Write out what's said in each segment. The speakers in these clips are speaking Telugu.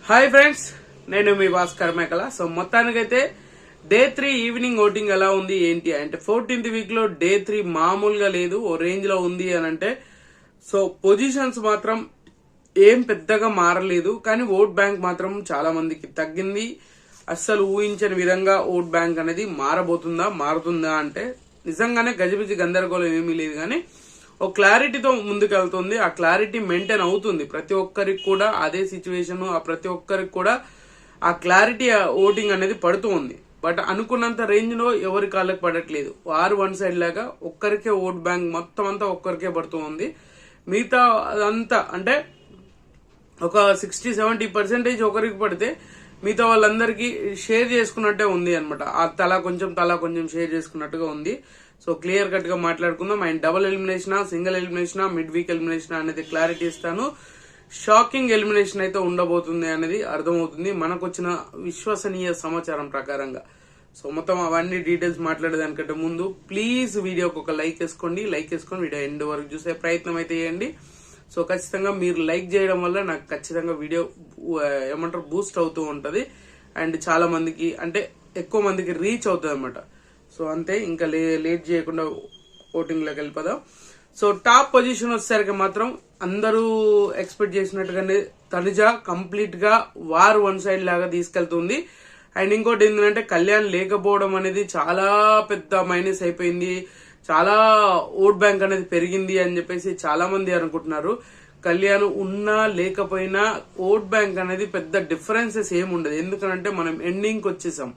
హాయ్ ఫ్రెండ్స్, నేను మీ భాస్కర్ మేకల. సో మొత్తానికైతే డే 3 ఈవినింగ్ ఓటింగ్ ఎలా ఉంది ఏంటి అంటే 14th వీక్ లో డే 3 మామూలుగా లేదు, ఓ రేంజ్ లో ఉంది అని అంటే. సో పొజిషన్స్ మాత్రం ఏం పెద్దగా మారలేదు, కానీ ఓట్ బ్యాంక్ మాత్రం చాలా మందికి తగ్గింది. అస్సలు ఊహించని విధంగా ఓట్ బ్యాంక్ అనేది మారుతుందా అంటే నిజంగానే గజిబిజి గందరగోళం ఏమీ లేదు, కానీ ఒక క్లారిటీతో ముందుకెళ్తుంది. ఆ క్లారిటీ మెయింటైన్ అవుతుంది, ప్రతి ఒక్కరికి కూడా అదే సిచ్యువేషన్, ఆ ప్రతి ఒక్కరికి కూడా ఆ క్లారిటీ ఓటింగ్ అనేది పడుతూ ఉంది. బట్ అనుకున్నంత రేంజ్ లో ఎవరి కాళ్ళకి పడట్లేదు. వారు వన్ సైడ్ లాగా ఒక్కరికే ఓట్ బ్యాంక్ మొత్తం అంతా ఒక్కరికే పడుతూ ఉంది. మిగతా అదంతా అంటే ఒక 60-70% ఒకరికి పడితే మిగతా వాళ్ళందరికీ షేర్ చేసుకున్నట్టే ఉంది అనమాట. ఆ తలా కొంచెం షేర్ చేసుకున్నట్టుగా ఉంది. సో క్లియర్ కట్ గా మాట్లాడుకుందాం. And double elimination, single elimination, mid week elimination అనేది క్లారిటీ ఇస్తాను. షాకింగ్ ఎలిమినేషన్ అయితే ఉండబోతుంది అనేది అర్థమవుతుంది మనకు వచ్చిన విశ్వసనీయ సమాచారం ప్రకారంగా. సో మొత్తం అవన్నీ డీటెయిల్స్ మాట్లాడేదానికంటే ముందు ప్లీజ్ వీడియోకి ఒక లైక్ వేసుకోండి. వీడియో ఎండ్ వరకు చూసే ప్రయత్నం అయితే చేయండి. సో ఖచ్చితంగా మీరు లైక్ చేయడం వల్ల నాకు ఖచ్చితంగా వీడియో బూస్ట్ అవుతూ ఉంటది. అండ్ చాలా మందికి అంటే ఎక్కువ మందికి రీచ్ అవుతుంది అనమాట. సో అంతే, ఇంకా లేట్ చేయకుండా ఓటింగ్ లోకి వెళ్ళిపోదాం. సో టాప్ పొజిషన్ వచ్చేసరికి మాత్రం అందరూ ఎక్స్పెక్ట్ చేసినట్టుగానే తనుజ కంప్లీట్ గా వార్ వన్ సైడ్ లాగా తీసుకెళ్తుంది. అండ్ ఇంకోటి ఏంటంటే కళ్యాణ్ లేకపోవడం అనేది చాలా పెద్ద మైనస్ అయిపోయింది. చాలా ఓట్ బ్యాంక్ అనేది పెరిగింది అని చెప్పేసి చాలా మంది అనుకుంటున్నారు. కళ్యాణ్ ఉన్నా లేకపోయినా ఓట్ బ్యాంక్ అనేది పెద్ద డిఫరెన్సెస్ ఏముండదు. ఎందుకంటే మనం ఎండింగ్ వచ్చేసాం.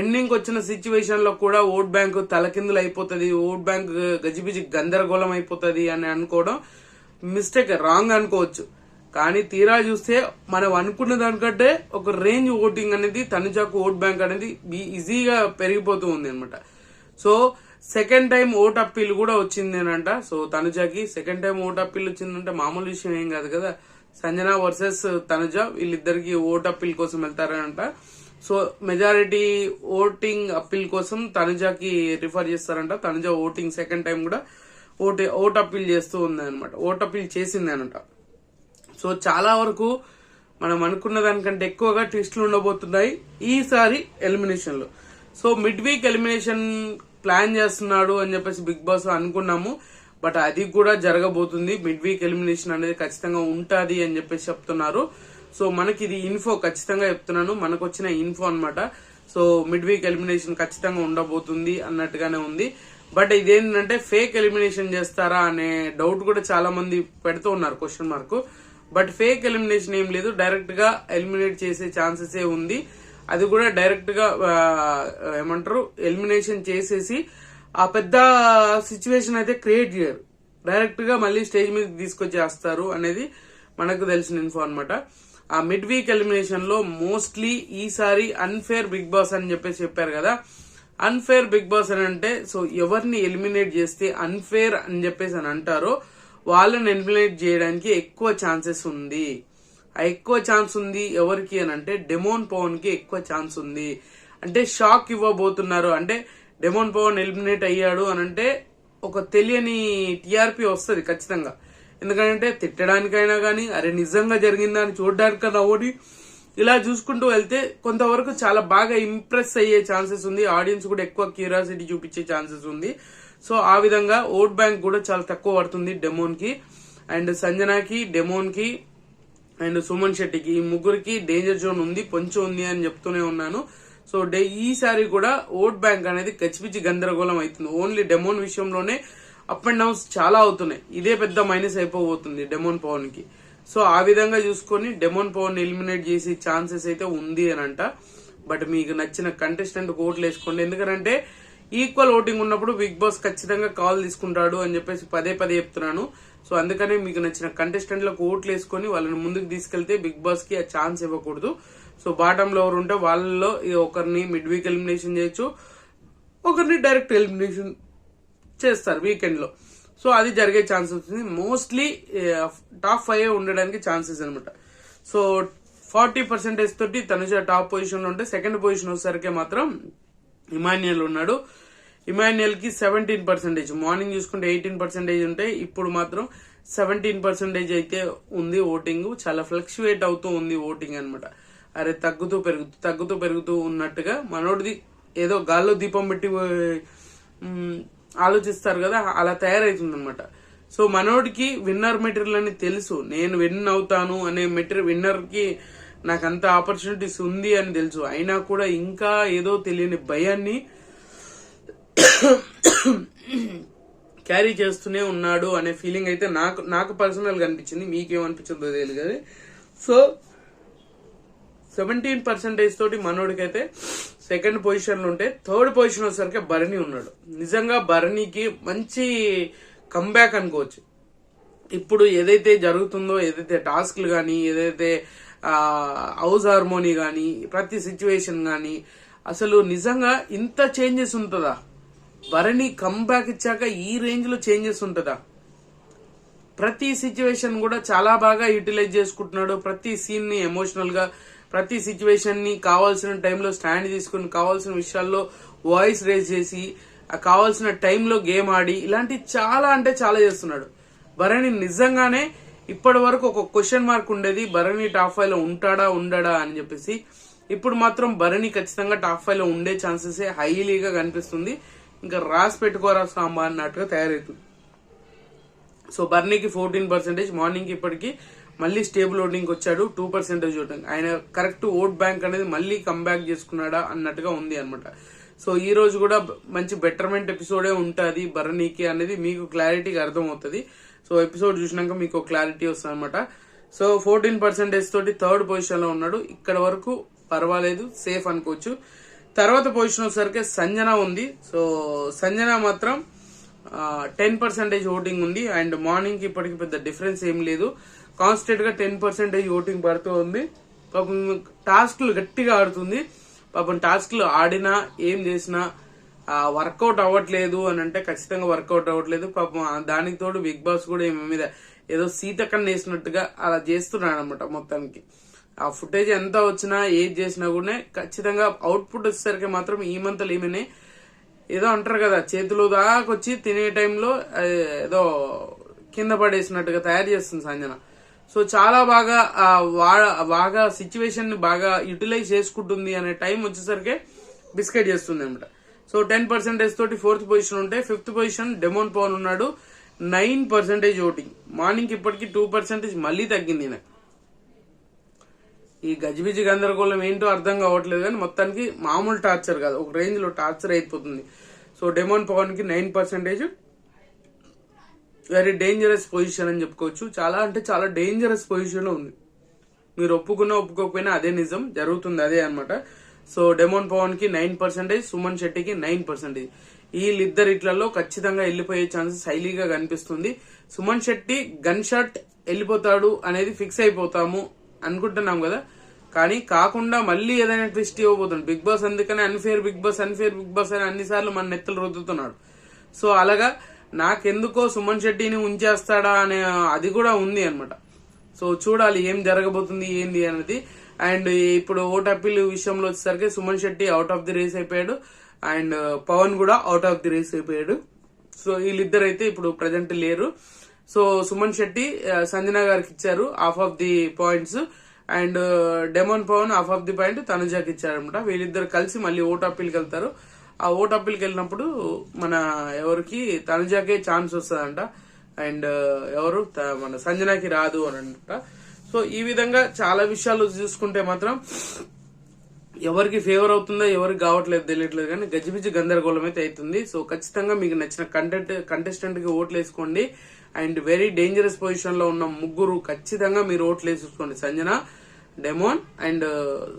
ఎండింగ్ వచ్చిన సిచ్యువేషన్ లో కూడా ఓట్ బ్యాంక్ తలకిందులు అయిపోతుంది, ఓట్ బ్యాంక్ గజిబిజి గందరగోళం అయిపోతుంది అని అనుకోవడం మిస్టేక్, రాంగ్ అనుకోవచ్చు. కానీ తీరా చూస్తే మనం అనుకున్న దానికంటే ఒక రేంజ్ ఓటింగ్ అనేది తనుజాకు ఓట్ బ్యాంక్ అనేది ఈజీగా పెరిగిపోతూ ఉంది అనమాట. So second time vote appeal కూడా వచ్చిందేనంట. సో తనుజాకి సెకండ్ టైం ఓట్ అప్పీల్ వచ్చిందంటే మామూలు విషయం ఏం కాదు కదా. సంజన వర్సెస్ తనుజ వీళ్ళిద్దరికి ఓట్ అప్పీల్ కోసం వెళ్తారంట. సో మెజారిటీ ఓటింగ్ అప్పీల్ కోసం తనుజాకి రిఫర్ చేస్తారంట. తనుజ ఓటింగ్ సెకండ్ టైం కూడా ఓట్ అప్పీల్ చేస్తూ ఉంది అనమాట, ఓట్ అప్పీల్ చేసింది అనమాట. సో చాలా వరకు మనం అనుకున్న దానికంటే ఎక్కువగా ట్విస్టులు ఉండబోతున్నాయి ఈసారి ఎలిమినేషన్ లో. So mid week elimination plan చేస్తున్నాడు అని చెప్పేసి బిగ్ బాస్ అనుకున్నాము, బట్ అది కూడా జరగబోతుంది. మిడ్ వీక్ ఎలిమినేషన్ అనేది ఖచ్చితంగా ఉంటది అని చెప్పేసి చెప్తున్నారు. సో మనకి ఇది ఇన్ఫో, ఖచ్చితంగా చెప్తున్నాను, మనకు వచ్చిన ఇన్ఫో అనమాట. సో మిడ్ వీక్ ఎలిమినేషన్ ఖచ్చితంగా ఉండబోతుంది అన్నట్టుగానే ఉంది. బట్ ఇదేంటంటే ఫేక్ ఎలిమినేషన్ చేస్తారా అనే డౌట్ కూడా చాలా మంది పెడుతూ ఉన్నారు, question mark. But fake elimination ఏం లేదు, డైరెక్ట్ గా ఎలిమినేట్ చేసే ఛాన్సెస్ ఉంది. అది కూడా డైరెక్ట్ గా ఎలిమినేషన్ చేసేసి ఆ పెద్ద సిచ్యువేషన్ అయితే క్రియేట్ చేయరు, డైరెక్ట్ గా మళ్ళీ స్టేజ్ మీద తీసుకొచ్చేస్తారు అనేది మనకు తెలిసిన ఇన్ఫో అనమాట. ఆ మిడ్ వీక్ ఎలిమినేషన్ లో మోస్ట్లీ ఈసారి అన్ఫేర్ బిగ్ బాస్ అని చెప్పేసి చెప్పారు కదా. అన్ఫేర్ బిగ్ బాస్ అని అంటే సో ఎవరిని ఎలిమినేట్ చేస్తే అన్ఫేర్ అని చెప్పేసి అని అంటారో వాళ్ళని ఎలిమినేట్ చేయడానికి ఎక్కువ ఛాన్సెస్ ఉంది. ఆ ఎక్కువ ఛాన్స్ ఉంది ఎవరికి అని అంటే డెమోన్ పవన్ కి ఎక్కువ ఛాన్స్ ఉంది. అంటే షాక్ ఇవ్వబోతున్నారు. అంటే డెమోన్ పవన్ ఎలిమినేట్ అయ్యాడు అని అంటే ఒక తెలియని టీఆర్పీ వస్తుంది ఖచ్చితంగా. ఎందుకంటే తిట్టడానికైనా కానీ అరే నిజంగా జరిగిందా అని చూడడానికన్నా ఒకటి ఇలా చూసుకుంటూ వెళ్తే కొంతవరకు చాలా బాగా ఇంప్రెస్ అయ్యే ఛాన్సెస్ ఉంది. ఆడియన్స్ కూడా ఎక్కువ క్యూరియాసిటీ చూపించే ఛాన్సెస్ ఉంది. సో ఆ విధంగా ఓట్ బ్యాంక్ కూడా చాలా తక్కువ పడుతుంది డెమోన్ కి. అండ్ సంజనాకి, డెమోన్ కి అండ్ సుమన్ శెట్టికి, ఈ ముగ్గురికి డేంజర్ జోన్ ఉంది, పొంచి ఉంది అని చెప్తూనే ఉన్నాను. సో ఈసారి కూడా ఓట్ బ్యాంక్ అనేది గచ్చిపిచ్చి గందరగోళం అవుతుంది. ఓన్లీ డెమోన్ విషయంలోనే అప్ అండ్ డౌన్స్ చాలా అవుతున్నాయి. ఇదే పెద్ద మైనస్ అయిపోబోతుంది డెమోన్ పవన్ కి. సో ఆ విధంగా చూసుకొని డెమోన్ పవన్ ఎలిమినేట్ చేసే ఛాన్సెస్ అయితే ఉంది అని అంట. బట్ మీకు నచ్చిన కంటెస్టెంట్ ఓట్లు వేసుకోండి. ఎందుకంటే ఈక్వల్ ఓటింగ్ ఉన్నప్పుడు బిగ్ బాస్ ఖచ్చితంగా కాల్ తీసుకుంటాడు అని చెప్పేసి పదే చెప్తున్నాను. సో అందుకనే మీకు నచ్చిన కంటెస్టెంట్లకు ఓట్లు వేసుకొని వాళ్ళని ముందుకు తీసుకెళ్తే బిగ్ బాస్ కి ఆ ఛాన్స్ ఇవ్వకూడదు. సో బాటమ్ లో ఎవరు ఉంటే వాళ్ళలో ఒకరిని మిడ్ వీక్ ఎలిమినేషన్ చేయొచ్చు, ఒకరిని డైరెక్ట్ ఎలిమినేషన్ చేస్తారు వీకెండ్ లో. సో అది జరిగే ఛాన్సెస్ ఉంది. మోస్ట్లీ టాప్ 5 ఉండడానికి ఛాన్సెస్ అనమాట. సో 40% తోటి తనుజ టాప్ పొజిషన్ లో ఉంటే సెకండ్ పొజిషన్ వచ్చేసరికి మాత్రం ఇమాన్యుయల్ ఉన్నాడు. ఇమాన్యుయల్ కి 17%, మార్నింగ్ చూసుకుంటే 18% ఉంటే ఇప్పుడు మాత్రం 17% అయితే ఉంది ఓటింగ్. చాలా ఫ్లక్చువేట్ అవుతూ ఉంది ఓటింగ్ అనమాట. అరే తగ్గుతూ పెరుగుతూ ఉన్నట్టుగా మనోడిది ఏదో గాల్లో దీపం పెట్టి ఆలోచిస్తారు కదా, అలా తయారైతుంది అనమాట. సో మనోడికి విన్నర్ మెటీరియల్ అని తెలుసు, నేను విన్ అవుతాను అనే మెటీరియల్, విన్నర్ కి నాకు అంత ఆపర్చునిటీస్ ఉంది అని తెలుసు. అయినా కూడా ఇంకా ఏదో తెలియని భయాన్ని క్యారీ చేస్తూనే ఉన్నాడు అనే ఫీలింగ్ అయితే నాకు పర్సనల్ గా అనిపించింది. మీకేమనిపించిందో తెలియదు కదా. సో 17% తోటి మనోడికైతే సెకండ్ పొజిషన్ లో ఉంటే, థర్డ్ పొజిషన్ వచ్చేసరికి భరణి ఉన్నాడు. నిజంగా భరణికి మంచి కంబ్యాక్ అనుకోవచ్చు. ఇప్పుడు ఏదైతే జరుగుతుందో, ఏదైతే టాస్క్లు కానీ, ఏదైతే హౌస్ హార్మోనీ కానీ, ప్రతి సిచ్యువేషన్ కానీ, అసలు నిజంగా ఇంత చేంజెస్ ఉంటుందా? భరణి కంబ్యాక్ ఇచ్చాక ఈ రేంజ్ లో చేంజెస్ ఉంటుందా? ప్రతి సిచ్యువేషన్ కూడా చాలా బాగా యూటిలైజ్ చేసుకుంటున్నాడు. ప్రతి సీన్ ని ఎమోషనల్ గా, ప్రతి సిచ్యువేషన్ ని కావాల్సిన టైంలో స్టాండ్ తీసుకుని, కావాల్సిన విషయాల్లో వాయిస్ రేజ్ చేసి, కావాల్సిన టైంలో గేమ్ ఆడి, ఇలాంటి చాలా అంటే చాలా చేస్తున్నాడు భరణి. నిజంగానే ఇప్పటి వరకు ఒక క్వశ్చన్ మార్క్ ఉండేది, భరణి టాప్ 5 లో ఉంటాడా ఉండడా అని చెప్పేసి. ఇప్పుడు మాత్రం భరణి ఖచ్చితంగా టాప్ 5 లో ఉండే ఛాన్సెస్ హైలీగా కనిపిస్తుంది. ఇంకా రాసి పెట్టుకోరా సాంబా అన్నట్టుగా తయారవుతుంది. సో భరణికి 14%, మార్నింగ్ కి ఇప్పటికి మళ్ళీ స్టేబుల్ ఓటింగ్ వచ్చాడు. 2% ఓటింగ్. ఆయన కరెక్ట్ ఓట్ బ్యాంక్ అనేది మళ్ళీ కంబ్యాక్ చేసుకున్నాడా అన్నట్టుగా ఉంది అనమాట. సో ఈ రోజు కూడా మంచి బెటర్మెంట్ ఎపిసోడే ఉంటుంది భరణికి అనేది మీకు క్లారిటీగా అర్థమవుతుంది. సో ఎపిసోడ్ చూసినాక మీకు క్లారిటీ వస్తుంది అనమాట. సో 14% తోటి థర్డ్ పొజిషన్ లో ఉన్నాడు. ఇక్కడ వరకు పర్వాలేదు, సేఫ్ అనుకోవచ్చు. తర్వాత పొజిషన్ వచ్చేసరికి సంజన ఉంది. సో సంజన మాత్రం 10% ఓటింగ్ ఉంది. అండ్ మార్నింగ్ కి ఇప్పటికి పెద్ద డిఫరెన్స్ ఏం లేదు, కాన్స్టెంట్ గా 10% ఓటింగ్ పడుతూ ఉంది. పాపం టాస్క్లు గట్టిగా ఆడుతుంది. పాపం టాస్క్లు ఆడినా ఏం చేసినా వర్కౌట్ అవ్వట్లేదు అని అంటే ఖచ్చితంగా వర్కౌట్ అవ్వట్లేదు. పాపం దానికి తోడు బిగ్ బాస్ కూడా ఈమె మీద ఏదో సీతకన్ను వేసినట్టుగా అలా చేస్తున్నాడు అనమాట. మొత్తానికి ఆ ఫుటేజ్ ఎంత వచ్చినా ఏది చేసినా కూడా ఖచ్చితంగా అవుట్పుట్ వచ్చేసరికి మాత్రం ఈమంతలు ఈమెనే ఏదో అంటారు కదా, చేతులు దాకొచ్చి తినే టైంలో ఏదో కింద పడేసినట్టుగా తయారు చేస్తుంది సంజన. సో చాలా బాగా సిచ్యువేషన్ ని బాగా యూటిలైజ్ చేసుకుంటుంది అనే టైం వచ్చేసరికి బిస్కెట్ చేస్తుంది అనమాట. సో 10% తోటి ఫోర్త్ పొజిషన్ ఉంటే, ఫిఫ్త్ పొజిషన్ డెమోన్ పవన్ ఉన్నాడు. 9% ఓటింగ్. మార్నింగ్ ఇప్పటికి 2% మళ్ళీ తగ్గింది నాకు. ఈ గజిబిజి గందరగోళం ఏంటో అర్థం కావట్లేదు, కానీ మొత్తానికి మామూలు టార్చర్ కాదు, ఒక రేంజ్ లో టార్చర్ అయిపోతుంది. సో డెమోన్ పవన్ కి 9%, వెరీ డేంజరస్ పొజిషన్ అని చెప్పుకోవచ్చు. చాలా అంటే చాలా డేంజరస్ పొజిషన్ లో ఉంది. మీరు ఒప్పుకున్నా ఒప్పుకోకపోయినా అదే నిజం, జరుగుతుంది అదే అనమాట. సో డెమోన్ పవన్ కి 9%, సుమన్ శెట్టికి 9%. వీళ్ళిద్దరిట్లలో ఖచ్చితంగా వెళ్ళిపోయే ఛాన్సెస్ హైలీగా కనిపిస్తుంది. సుమన్ శెట్టి గన్ షాట్ వెళ్ళిపోతాడు అనేది ఫిక్స్ అయిపోతాము అనుకుంటున్నాం కదా, కానీ కాకుండా మళ్ళీ ఏదైనా ట్విస్ట్ ఇవ్వబోతుంది బిగ్ బాస్. అందుకని అన్ఫేర్ బిగ్ బాస్ అని అన్నిసార్లు మన నెత్తలు రుద్దుతున్నాడు. సో అలాగా నాకెందుకో సుమన్ శెట్టిని ఉంచేస్తాడా అనే అది కూడా ఉంది అనమాట. సో చూడాలి ఏం జరగబోతుంది ఏంది అనేది. అండ్ ఇప్పుడు ఓట్ అప్పీల్ విషయంలో వచ్చేసరికి Suman Shetty out of the race అయిపోయాడు, అండ్ పవన్ కూడా అవుట్ ఆఫ్ ది రేస్ అయిపోయాడు. సో వీళ్ళిద్దరు అయితే ఇప్పుడు ప్రజెంట్ లేరు. సో సుమన్ శెట్టి సంజన గారికి ఇచ్చారు half of the points, and demon Pavan half of the point తనుజాకి ఇచ్చారనమాట. వీళ్ళిద్దరు కలిసి మళ్ళీ ఓట్ అప్పీల్కి వెళ్తారు. ఆ ఓట్ అప్పీల్కి వెళ్ళినప్పుడు మన ఎవరికి తనుజాకే ఛాన్స్ వస్తుందంట, అండ్ ఎవరు మన సంజనాకి రాదు అని అంట. సో ఈ విధంగా చాలా విషయాలు చూసుకుంటే మాత్రం ఎవరికి ఫేవర్ అవుతుందో ఎవరికి కావట్లేదు తెలియట్లేదు, కానీ గజిబిజి గందరగోళం అయితే అవుతుంది. సో ఖచ్చితంగా మీకు నచ్చిన కంటెస్టెంట్ కి ఓట్లు వేసుకోండి. అండ్ వెరీ డేంజరస్ పొజిషన్ లో ఉన్న ముగ్గురు ఖచ్చితంగా మీరు ఓట్లు వేసుకోండి, Sanjana, demon and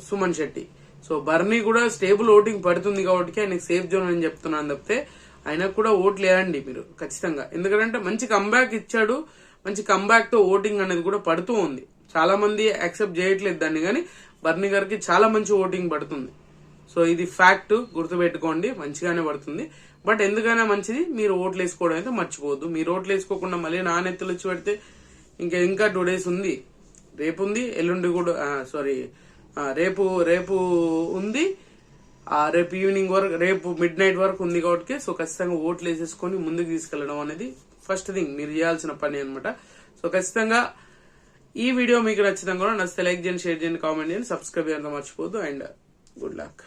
Suman Shetty. So బర్నీ కూడా స్టేబుల్ ఓటింగ్ పడుతుంది కాబట్టి ఆయనకి సేఫ్ జోన్ అని చెప్తున్నాను తప్పితే ఆయనకు కూడా ఓట్లు వేయండి మీరు ఖచ్చితంగా. ఎందుకంటే మంచి కంబ్యాక్ ఇచ్చాడు, మంచి కంబ్యాక్ తో ఓటింగ్ అనేది కూడా పడుతూ ఉంది. చాలా మంది యాక్సెప్ట్ చేయట్లేదు దాన్ని, కానీ బర్నీ గారికి చాలా మంచి ఓటింగ్ పడుతుంది. సో ఇది ఫ్యాక్ట్, గుర్తుపెట్టుకోండి, మంచిగానే పడుతుంది. బట్ ఎందుకైనా మంచిది మీరు ఓట్లు వేసుకోవడం అయితే మర్చిపోవద్దు. మీరు ఓట్లు వేసుకోకుండా మళ్ళీ నానెత్తులు వచ్చి పెడితే ఇంకా 2 days ఉంది. రేపు ఉంది, ఎల్లుండి కూడా రేపు ఉంది, రేపు ఈవినింగ్ వరకు, రేపు మిడ్ నైట్ వరకు ఉంది కాబట్టి. సో ఖచ్చితంగా ఓట్లు వేసేసుకొని ముందుకు తీసుకెళ్లడం అనేది ఫస్ట్ థింగ్ మీరు చేయాల్సిన పని అనమాట. సో ఖచ్చితంగా ఈ వీడియో మీకు నచ్చితే కూడా నచ్చితే లైక్ చేయండి, షేర్ చేయండి, కామెంట్ చేయండి, సబ్స్క్రైబ్ చేయడం మర్చిపోద్దు. And good luck.